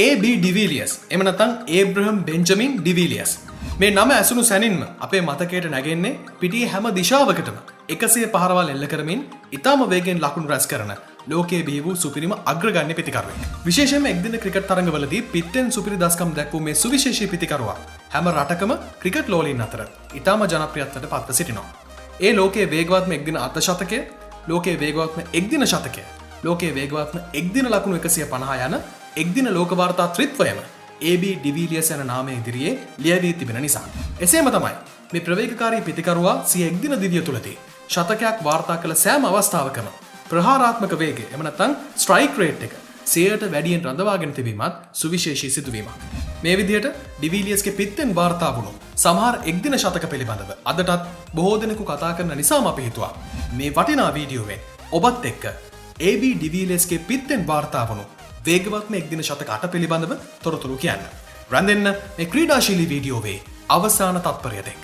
AB ඩිවිලියස් එම නැත්නම් Abraham Benjamin ඩිවිලියස් මේ නම ඇසුණු සැනින්ම අපේ මතකයට නැගෙන්නේ පිටියේ හැම දිශාවකටම 100 පහරවල් එල්ල කරමින් ඉතාම වේගෙන් ලකුණු රැස් කරන ලෝකයේ බිහි වූ සුපිරිම අග්‍රගණ්‍ය පිතිකරුවෙක්. විශේෂයෙන්ම එක්දින ක්‍රිකට් තරඟවලදී පිත්තෙන් සුපිරි දස්කම් දැක්වූ මේ සුවිශේෂී පිතිකරුවා හැම රටකම ක්‍රිකට් ලෝලීන් අතර ඉතාම ජනප්‍රියත්වයට පත්ව සිටිනවා. ඒ ලෝකයේ වේගවත්ම එක්දින අර්ධ ශතකය, ලෝකයේ වේගවත්ම එක්දින ශතකය, ලෝකයේ වේගවත්ම එක්දින ලකුණු 150 යන එක්දින ලෝක වාර්තා ත්‍රිත්වයම AB ඩිවිලියස් යන නාමය ඉදිරියේ ලියවී තිබෙන නිසා. එසේම තමයි මේ ප්‍රවේගකාරී පිතිකරුවා සිය එක්දින දිවිය තුලදී ශතකයක් වාර්තා කළ සෑම අවස්ථාවකම ප්‍රහාරාත්මක වේගය එම නැත්නම් ස්ට්‍රයික් රේට් එක 100ට වැඩියෙන් රඳවාගෙන තිබීමත් සුවිශේෂී සිදුවීමක්. මේ විදිහට ඩිවිලියස්ගේ පිත්තෙන් වාර්තා වුණු සමහර එක්දින ශතක පිළිබඳව අදටත් බොහෝ දෙනෙකු කතා කරන නිසාම අපි හිතුවා මේ වටිනා වීඩියෝවෙන් ඔබත් එක්ක AB ඩිවිලියස්ගේ පිත්තෙන් වාර්තා වුණු වේගවත්ම එක්දින ශතක 8 පිළිබඳව තොරතුරු කියන්න. රැඳෙන්න මේ ක්‍රීඩාශීලී වීඩියෝවේ අවසාන තත්පරය දෙක.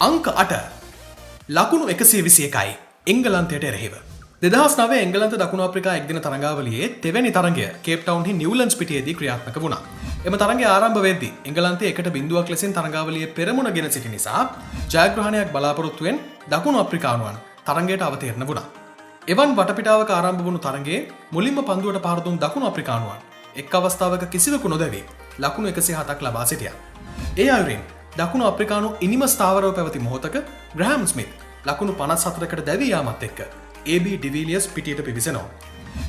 අංක 8 ලකුණු 121යි එංගලන්තයට එරෙහිව. 2009 එංගලන්ත දකුණු අප්‍රිකා එක්දින තරඟාවලියේ තෙවැනි තරඟය කේප්ටවුන්හි නිව්ලන්ඩ්ස් පිටියේදී ක්‍රියාත්මක වුණා. එම තරඟය ආරම්භ වෙද්දී එංගලන්තය 1-0ක් ලෙසින් තරඟාවලියේ පෙරමුණ ගෙන සිටි නිසා ජයග්‍රහණයක් බලාපොරොත්තුවෙන් දකුණු අප්‍රිකානුවන් තරඟයට අවතීර්ණ වුණා. එවන් වටපිටාවක ආරම්භ වුණු තරඟයේ මුලින්ම පන්දුවට පහර දුන් දකුණු අප්‍රිකානුවන් එක් අවස්ථාවක කිසිවෙකු නොදැවී ලකුණු 107ක් ලබා සිටියා. ඒ අයුරින් දකුණු අප්‍රිකානු ඉනිම ස්ථාවරව පැවති මොහොතක ග්‍රෑම් ස්මිත් ලකුණු 54කට දැවී යාමත් එක්ක AB ඩිවිලියස් පිටියට පිවිසෙනවා.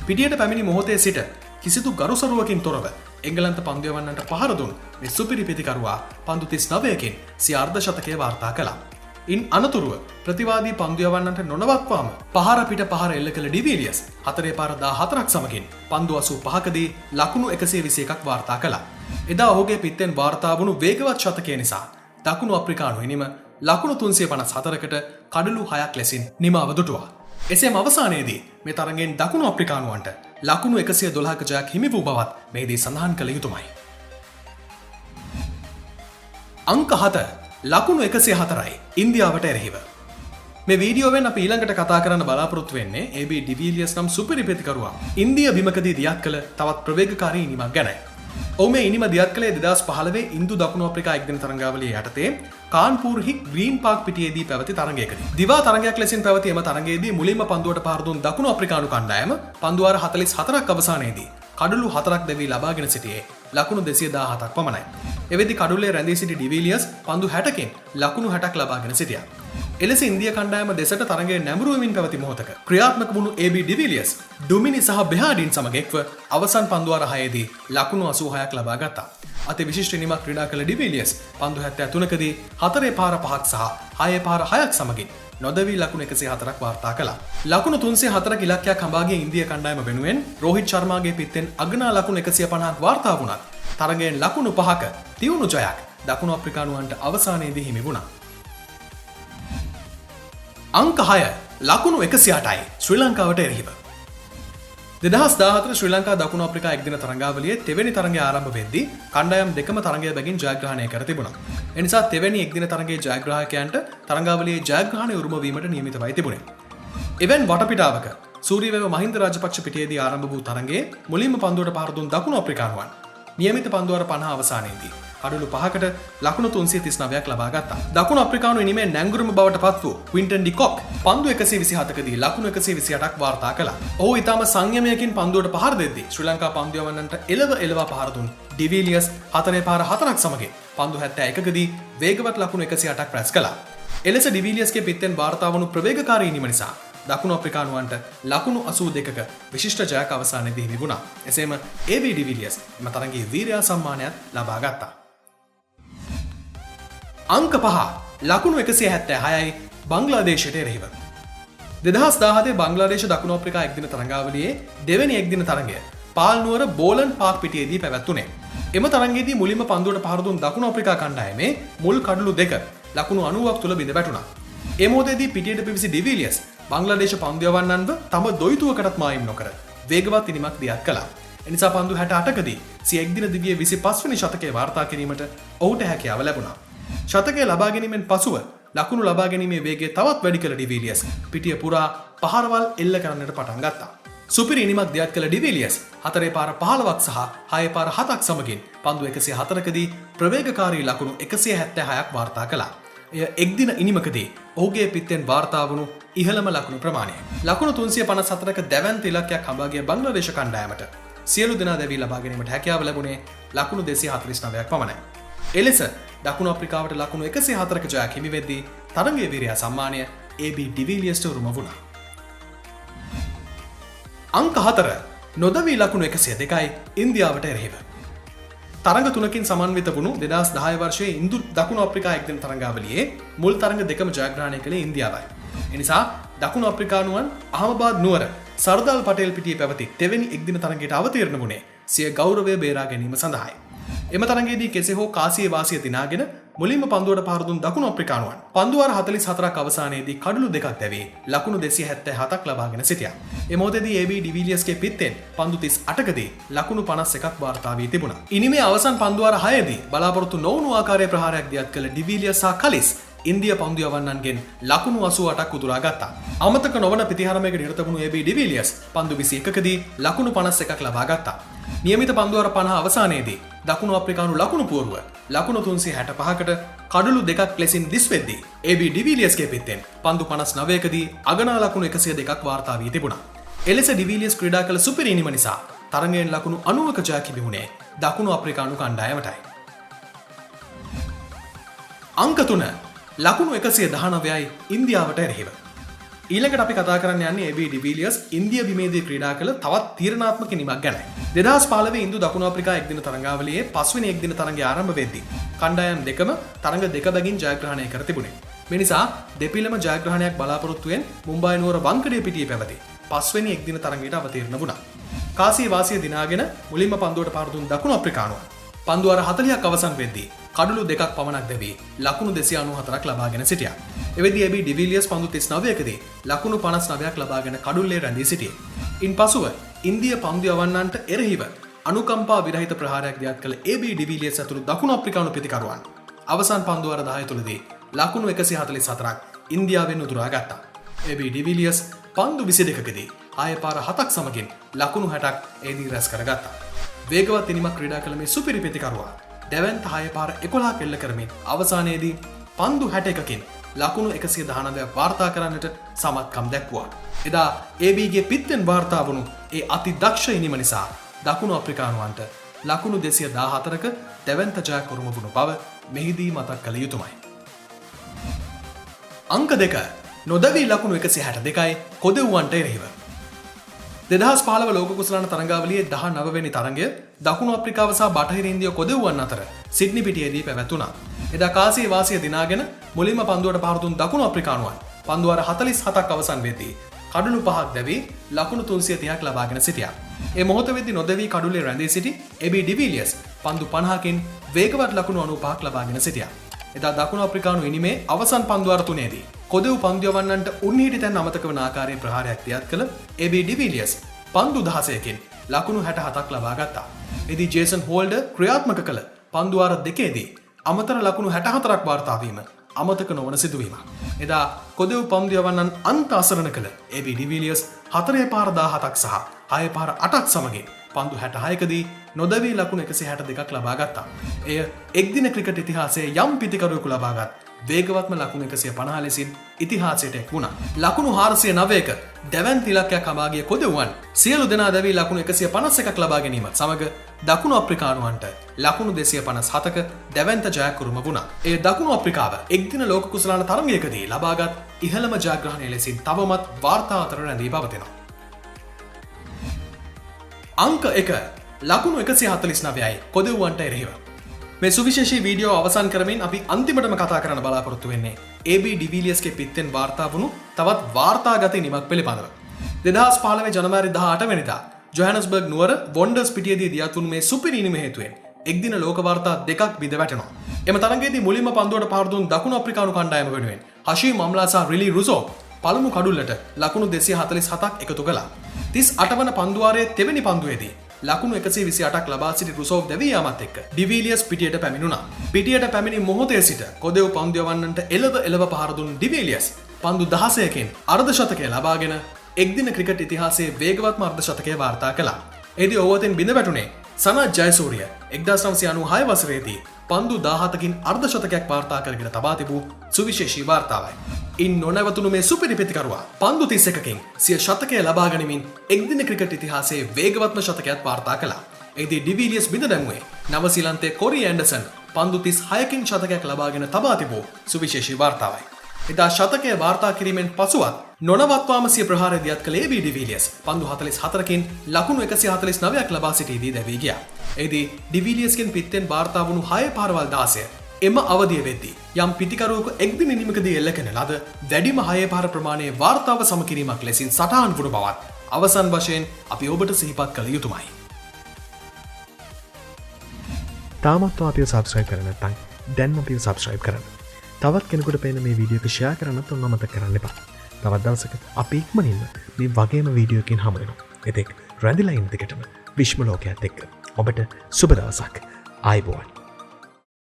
පිටියට පැමිණි මොහොතේ සිට කිසිදු ගරුසරුවකින් තොරව එංගලන්ත පන්දු යවන්නන්ට පහර දුන් මේ සුපිරි පිතිකරුවා පන්දු 39කින් සිය අර්ධ ශතකය වාර්තා කළා. ඉන් අනතුරුව ප්‍රතිවාදී පන්දු යවන්නන්ට නොනවත්වාම පහර පිට පහර එල්ල කළ ඩිවිලියස් 4 පාර 14ක් සමගින් පන්දු 85කදී ලකුණු 121ක් වාර්තා කළා. එදා ඔහුගේ පිත්තෙන් වාර්තා වුණු වේගවත් ශතකය නිසා දකුණු අප්‍රිකානු හිමිම ලකුණු 354කට කඩලු 6ක් ලෙසින් නිමාව දුටුවා. එසේම අවසානයේදී මේ තරගෙන් දකුණු අප්‍රිකානුවන්ට ලකුණු 112ක ජයක් හිමි වූ බවත් මෙහිදී සඳහන් කළ යුතුමයි. අංක 7 ලකුණු 104යි ඉන්දියාවට එරෙහිව. මේ වීඩියෝවෙන් අපි ඊළඟට කතා කරන්න බලාපොරොත්තු වෙන්නේ AB ඩිවිලියස් නම් සුපිරි පිතිකරුවා ඉන්දියා බිමකදී දියත් කළ තවත් ප්‍රවේගකාරී ඉනිමක් ගැනයි. ඔහු මේ ඉනිම දියත් කළේ 2015 ඉන්දු දකුණු අප්‍රිකා එක්දින තරඟාවලිය යටතේ කාන්පූර්හි ග්‍රීන් පාක් පිටියේදී පැවති තරඟයකදී. දිවා තරඟයක් ලෙසින් පැවති එම තරඟයේදී මුලින්ම පන්දුවට පාර දුන් දකුණු අප්‍රිකානු කණ්ඩායම පන්දු වාර 44ක් අවසානයේදී කඩලු 4ක් දැවී ලබාගෙන සිටියේ ලකුණු 217ක් පමණයි. එවෙදි කඩුල්ලේ රැඳී සිටි ඩිවිලියස් පන්දු 60කින් ලකුණු 60ක් ලබාගෙන සිටියා. එලෙස ඉන්දියා කණ්ඩායම දෙසට තරඟයේ නැඹුරු වෙමින් පැවති මොහොතක ක්‍රියාත්මක වුණු AB ඩිවිලියස් ඩොමිනි සහ බෙහාඩින් සමග එක්ව අවසන් පන්දු වාර 6ේදී ලකුණු 86ක් ලබා ගත්තා. අති විශිෂ්ට ඉනිමක් ක්‍රීඩා කළ ඩිවිලියස් පන්දු 73කදී 4 පාර 5ක් සහ 6 පාර 6ක් සමගින් නොදවී ලකුණු 104ක් වාර්තා කළා. ලකුණු 304ක ඉලක්කයක් හඹාගේ ඉන්දියා කණ්ඩායම වෙනුවෙන් රෝහිත් ශර්මාගේ පිත්තෙන් අගනා ලකුණු 150ක් වාර්තා වුණත් තරගයෙන් ලකුණු 5ක තියුණු ජයක් දකුණු අප්‍රිකානුවන්ට අවසානයේදී හිමි වුණා. අංක 6 ලකුණු 108යි ශ්‍රී ලංකාවට එරෙහිව. 2014 ශ්‍රී ලංකා දකුණු අප්‍රිකා එක්දින තරඟාවලියේ තෙවැනි තරඟය ආරම්භ වෙද්දී කණ්ඩායම් දෙකම තරඟය බැගින් ජයග්‍රහණය කර තිබුණා. එනිසා තෙවැනි එක්දින තරඟයේ ජයග්‍රාහකයන්ට තරඟාවලියේ ජයග්‍රහණය උරුම වීමට නියමිතවයි තිබුණේ. එවන් වටපිටාවක සූරියවැව මහින්ද රාජපක්ෂ පිටියේදී ආරම්භ වූ තරඟයේ මුලින්ම පන්දුවට පහර දුන් දකුණු අප්‍රිකානුවන් නියමිත පන්දු වාර 50 අවසානයේදී කඩලු 5කට ලකුණු 339ක් ලබා ගත්තා. දකුණු අප්‍රිකානු ඉනිමේ නැංගුරම බවට පත් වූ ක්වින්ටන් ඩි කොක් පන්දු 127කදී ලකුණු 128ක් වාර්තා කළා. ඔහු ඊටම සංයමයකින් පන්දුවට පහර දෙද්දී ශ්‍රී ලංකා පන්දු යවන්නන්ට එලව පහර දුන් ඩිවිලියස් 4 පාර 4ක් සමගින් පන්දු 71කදී වේගවත් ලකුණු 108ක් රැස් කළා. එලෙස ඩිවිලියස්ගේ පිත්තෙන් වාර්තා වුණු ප්‍රවේගකාරී ඉනිම නිසා දකුණු අප්‍රිකානුවන්ට ලකුණු 82ක විශිෂ්ට ජයක් අවසානයේදී හිමි වුණා. එසේම AB ඩිවිලියස් එම තරගයේ වීරයා සම්මානයක් ලබා ගත්තා. අංක 5 ලකුණු 176යි බංග්ලාදේශයට එරෙහිව. 2017 බංග්ලාදේශ දකුණු අප්‍රිකා එක්දින තරඟාවලියේ දෙවැනි එක්දින තරඟය පාල්නුවර බෝලන් පාක් පිටියේදී පැවැත්වුණේ. එම තරඟයේදී මුලින්ම පන්දුවට පහර දුන් දකුණු අප්‍රිකා කණ්ඩායමේ මුල් කඩලු දෙක ලකුණු 90ක් තුල බිඳ වැටුණා. ඒ මොහොතේදී පිටියට පිවිසි ඩිවිලියස් බංග්ලාදේශ පන්දු යවන්නන්ව තම දොයිතුවකටත් මායිම් නොකර වේගවත් ඉනිමක් දියත් කළා. එනිසා පන්දු 68කදී සිය එක්දින දිවියේ 25 වෙනි ශතකයේ වාර්තා කිරීමට ඔහුට හැකියාව ලැබුණා. ශතකය ලබා ගැනීමෙන් පසුව ලකුණු ලබා ගැනීමේ වේගය තවත් වැඩි කළ ඩිවිලියස් පිටිය පුරා පහරවල් එල්ල කරන්නට පටන් ගත්තා. සුපිරි ඉනිමක් දියත් කළ ඩිවිලියස් 4 පාර 15ක් සහ 6 පාර 7ක් සමගින් පන්දු 104කදී ප්‍රවේගකාරී ලකුණු 176ක් වාර්තා කළා. එය එක්දින ඉනිමකදී ඔහුගේ පිත්තෙන් වාර්තා වුණු ඉහළම ලකුණු ප්‍රමාණය. ලකුණු 354ක දැවැන්ත ඉලක්කයක් හඹා ගිය බංග්ලාදේශ කණ්ඩායමට සියලු දෙනා දැවී ලබා ගැනීමට හැකියාව ලැබුණේ ලකුණු 249ක් පමණයි. එලෙස දකුණු අප්‍රිකාවට ලකුණු 104ක ජයක් හිමි වෙද්දී තරගයේ වීරයා සම්මානය AB ඩිවිලියර්ස්ට උරුම වුණා. අංක 4 නොදවී ලකුණු 102යි ඉන්දියාවට එරෙහිව. තරඟ 3කින් සමන්විත වුණු 2010 වර්ෂයේ ඉන්දු දකුණු අප්‍රිකා එක්දින තරඟාවලියේ මුල් තරඟ දෙකම ජයග්‍රහණය කළේ ඉන්දියාවයි. එනිසා දකුණු අප්‍රිකානුවන් අහමබාද් නුවර සර්දාල් පටේල් පිටියේ පැවති තෙවැනි එක්දින තරඟයට අවතීර්ණ වුණේ සිය ගෞරවය බේරා ගැනීම සඳහායි. එම තරඟයේදී කෙසේ හෝ කාසියේ වාසිය දිනාගෙන මුලින්ම පන්දුවට පාර දුන් දකුණු අප්‍රිකානුවන් පන්දු වාර 44ක් අවසානයේදී කඩලු දෙකක් දැවී ලකුණු 277ක් ලබාගෙන සිටියා. ඒ මොහොතේදී AB ඩිවිලියර්ස්ගේ පිත්තෙන් පන්දු 38කදී ලකුණු 51ක් වාර්තා වී තිබුණා. ඉනිමේ අවසන් පන්දු වාර 6දී බලාපොරොත්තු නොවුණු ආකාරයේ ප්‍රහාරයක් දියත් කළ ඩිවිලියර්ස් සහ කලිස් ඉන්දියා පන්දු යවන්නන්ගෙන් ලකුණු 88ක් උදුරා ගත්තා. අමතක නොවන ප්‍රතිහාරමයකට නිරත වුණු AB ඩිවිලියර්ස් පන්දු 21කදී ලකුණු 51ක් ලබා ගත්තා. නියමිත පන්දු වාර 50 අවසානයේදී දකුණු අප්‍රිකානු ලකුණු පුවරුව ලකුණු 365කට කඩලු දෙකක් ලෙසින් දිස් වෙද්දී AB ඩිවිලියර්ස්ගේ පිත්තෙන් පන්දු 59කදී අගනා ලකුණු 102ක් වාර්තා වී තිබුණා. එලෙස ඩිවිලියර්ස් ක්‍රීඩා කළ සුපිරි ඉනිම නිසා තරගයෙන් ලකුණු 90ක ජයක් හිමිවුණේ දකුණු අප්‍රිකානු කණ්ඩායමටයි. අංක 3 ලකුණු 119යි ඉන්දියාවට එරෙහිව. ඊළඟට අපි කතා කරන්න යන්නේ AB ඩිවිලියර්ස් ඉන්දියා බිමේදී ක්‍රීඩා කළ තවත් තීරණාත්මක නිමක් ගැනයි. 2015 ඉන්දු දකුණු අප්‍රිකා එක්දින තරඟාවලියේ 5 වෙනි එක්දින තරඟය ආරම්භ වෙද්දී කණ්ඩායම් දෙකම තරඟ දෙක බැගින් ජයග්‍රහණය කර තිබුණේ. මේ නිසා දෙපිළම ජයග්‍රහණයක් බලාපොරොත්තුවෙන් මුම්බායි නුවර වංකඩේ පිටියේ පැවති 5 වෙනි එක්දින තරඟයට අවතීර්ණ වුණා. කාසියේ වාසිය දිනාගෙන මුලින්ම පන්දුවට පාර දුන් දකුණු අප්‍රිකානුවන් පන්දු වාර 40ක් අවසන් වෙද්දී කඩලු දෙකක් පමණක් දැවී ලකුණු 294ක් ලබාගෙන සිටියා. එවෙදී AB ඩිවිලියර්ස් පන්දු 39කදී ලකුණු 59ක් ලබාගෙන කඩුල්ලේ රැඳී සිටියේ. ඉන්පසුව ඉන්දියා පන්දු යවන්නන්ට එරෙහිව අනුකම්පා විරහිත ප්‍රහාරයක් දියත් කළ AB ඩිවිලියර්ස් ඇතුළු දකුණු අප්‍රිකානු ප්‍රතිකරුවන් අවසන් පන්දු වාර 10 තුලදී ලකුණු 144ක් ඉන්දියාවෙන් උදුරා ගත්තා. AB ඩිවිලියර්ස් පන්දු 22කදී 6 පාර 7ක් සමගින් ලකුණු 60ක් එදී රැස් කරගත්තා. වේගවත් ඉනිමක් ක්‍රීඩා කළ මේ සුපිරි ප්‍රතිකරුවා දැවැන්ත 6 පාර 11ක් එල්ල කරමින් අවසානයේදී පන්දු 61කින් ලකුණු 119ක් වාර්තා කරන්නට සමත්කම් දැක්වුවා. එදා ABගේ පිත්තෙන් වාර්තා වුණු ඒ අති දක්ෂ ඉනිම නිසා දකුණු අප්‍රිකානුවන්ට ලකුණු 214ක දැවැන්ත ජයක් උරුම වුණු බව මෙහිදී මතක් කළ යුතුමයි. අංක 2 නොදවී ලකුණු 162යි කොදෙව්වන්ට එරෙහිව. 2015 ලෝක කුසලාන තරඟාවලියේ 19 වෙනි තරඟය දකුණු අප්‍රිකාව සහ බටහිර ඉන්දියා කොදෙව්වන් අතර සිඩ්නි පිටියේදී පැවැතුණා. එදා කාසියේ වාසිය දිනාගෙන මුලින්ම පන්දුවට පාර දුන් දකුණු අප්‍රිකානුවන් පන්දු වාර 47ක් අවසන් වෙද්දී කඩලු 5ක් දැවී ලකුණු 330ක් ලබාගෙන සිටියා. ඒ මොහොත වෙද්දී නොදැවී කඩුල්ලේ රැඳී සිටි AB ඩිවිලියර්ස් පන්දු 50කින් වේගවත් ලකුණු 95ක් ලබාගෙන සිටියා. එදා දකුණු අප්‍රිකානු ඉනිමේ අවසන් පන්දු වාර 3ේදී කොදෙව් පන්දු යවන්නන්ට උන්හිටි තැන් අමතක වන ආකාරයේ ප්‍රහාරයක් දියත් කළ AB ඩිවිලියර්ස් පන්දු 16කින් ලකුණු 67ක් ලබා ගත්තා. එදී ජේසන් හෝල්ඩර් ක්‍රියාත්මක කළ පන්දු වාර 2ේදී අමතර ලකුණු 64ක් වාර්තා වීම අමතක නොවන සිදුවීමක්. එදා කොදෙව් පන්දු යවන්නන් අන්ත අසරණ කළ AB ඩිවිලියර්ස් 4 පාර 17ක් සහ 6 පාර 8ක් සමගින් පන්දු 66කදී නොදවී ලකුණු 162ක් ලබා ගත්තා. එය එක්දින ක්‍රිකට් ඉතිහාසයේ යම් පිතිකරුවෙකු ලබාගත් වේගවත්ම ලකුණු 150 ලෙසින් ඉතිහාසයට එක් වුණා. ලකුණු 409ක දැවැන්ත ඉලක්කයක් හඹා ගිය කොදෙව්වන් සියලු දෙනා දැවී ලකුණු 151ක් ලබා ගැනීමත් සමග දකුණු අප්‍රිකානුවන්ට ලකුණු 257ක දැවැන්ත ජයක් උරුම වුණා. එය දකුණු අප්‍රිකාව එක්දින ලෝක කුසලාන තරගයකදී ලබාගත් ඉහළම ජයග්‍රහණය ලෙසින් තවමත් වාර්තා අතර රැඳී පවතිනවා. අංක 1 ලකුණු 149යි කොදෙව්වන්ට එරෙහිව. මේ සුවිශේෂී වීඩියෝ අවසන් කරමින් අපි අන්තිමටම කතා කරන්න බලාපොරොත්තු වෙන්නේ AB ඩිවිලියර්ස්ගේ පිත්තෙන් වාර්තා වුණු තවත් වාර්තාගත නිමක් පිළිබඳව. 2015 ජනවාරි 18 වෙනිදා ජොහානස්බර්ග් නුවර වොන්ඩර්ස් පිටියේදී දියත් වුණු මේ සුපිරි ඉනිම හේතුවෙන් එක්දින ලෝක වාර්තා දෙකක් බිඳ වැටෙනවා. එම තරගයේදී මුලින්ම පන්දුවට පාර දුන් දකුණු අප්‍රිකානු කණ්ඩායම වෙනුවෙන් හෂීම් අම්ලා සහ රිලි රුසෝ පළමු කඩුල්ලට ලකුණු 247ක් එකතු කළා. 38 වන පන්දු වාරයේ තෙවැනි පන්දුවේදී ලකුණු 128ක් ලබා සිටි රුසෝව් දැවී යාමත් එක්ක ඩිවිලියර්ස් පිටියට පැමිණුණා. පිටියට පැමිණි මොහොතේ සිට කොදෙව් පන්දු යවන්නට එළව පහර දුන් ඩිවිලියර්ස් පන්දු 16කින් අර්ධ ශතකය ලබාගෙන එක්දින ක්‍රිකට් ඉතිහාසයේ වේගවත්ම අර්ධ ශතකය වාර්තා කළා. එෙහිදී ඕවර්තෙන් බිඳ වැටුනේ සනත් ජයසූරිය 1996 වසරේදී පන්දු 17කින් අර්ධ ශතකයක් වාර්තා කරගෙන තබා තිබූ සුවිශේෂී වාර්තාවයි. ඉන් නොනැවතුණු මේ සුපිරි පිතිකරුවා පන්දු 31කින් සිය ශතකය ලබා ගනිමින් එක්දින ක්‍රිකට් ඉතිහාසයේ වේගවත්ම ශතකයක් වාර්තා කළා. එෙහිදී ඩිවිලියර්ස් බිඳ දැමුවේ නවසීලන්තයේ කොරි ඇන්ඩර්සන් පන්දු 36කින් ශතකයක් ලබාගෙන තබා තිබූ සුවිශේෂී වාර්තාවයි. එදා ශතකය වාර්තා කිරීමෙන් පසුවත් නොනවත්වාම සිය ප්‍රහාරය දියත් කළ AB ඩිවිලියර්ස් පන්දු 44කින් ලකුණු 149ක් ලබා සිටීදී දැවී ගියා. එෙහිදී ඩිවිලියර්ස්ගෙන් පිත්තෙන් වාර්තා වුණු 6 පාරවල් 16 එම අවධිය වෙද්දී යම් පිතිකරුවෙකු එක්දින ඉනිමකදී එල්ල කරන ලද වැඩිම 6 පාර ප්‍රමාණයේ වාර්තාව සමකිරීමක් ලෙසින් සටහන් වුණු බවත් අවසන් වශයෙන් අපි ඔබට සිහිපත් කළ යුතුමයි. තාමත් අපිව සබස්ක්‍රයිබ් කරන්න නැත්නම් දැන්ම අපිව සබස්ක්‍රයිබ් කරන්න. තවත් කෙනෙකුට පේන මේ වීඩියෝ එක ෂෙයා කරන්නත් අමතක කරන්න එපා. තවත් දවසක අපි ඉක්මනින්ම මේ වගේම වීඩියෝ එකකින් හමු වෙනවා. එතෙක් රැඳිලා ඉන්න දිගටම විශ්ම ලෝකයේත් එක්ක ඔබට සුබ දවසක්. ආයුබෝවන්.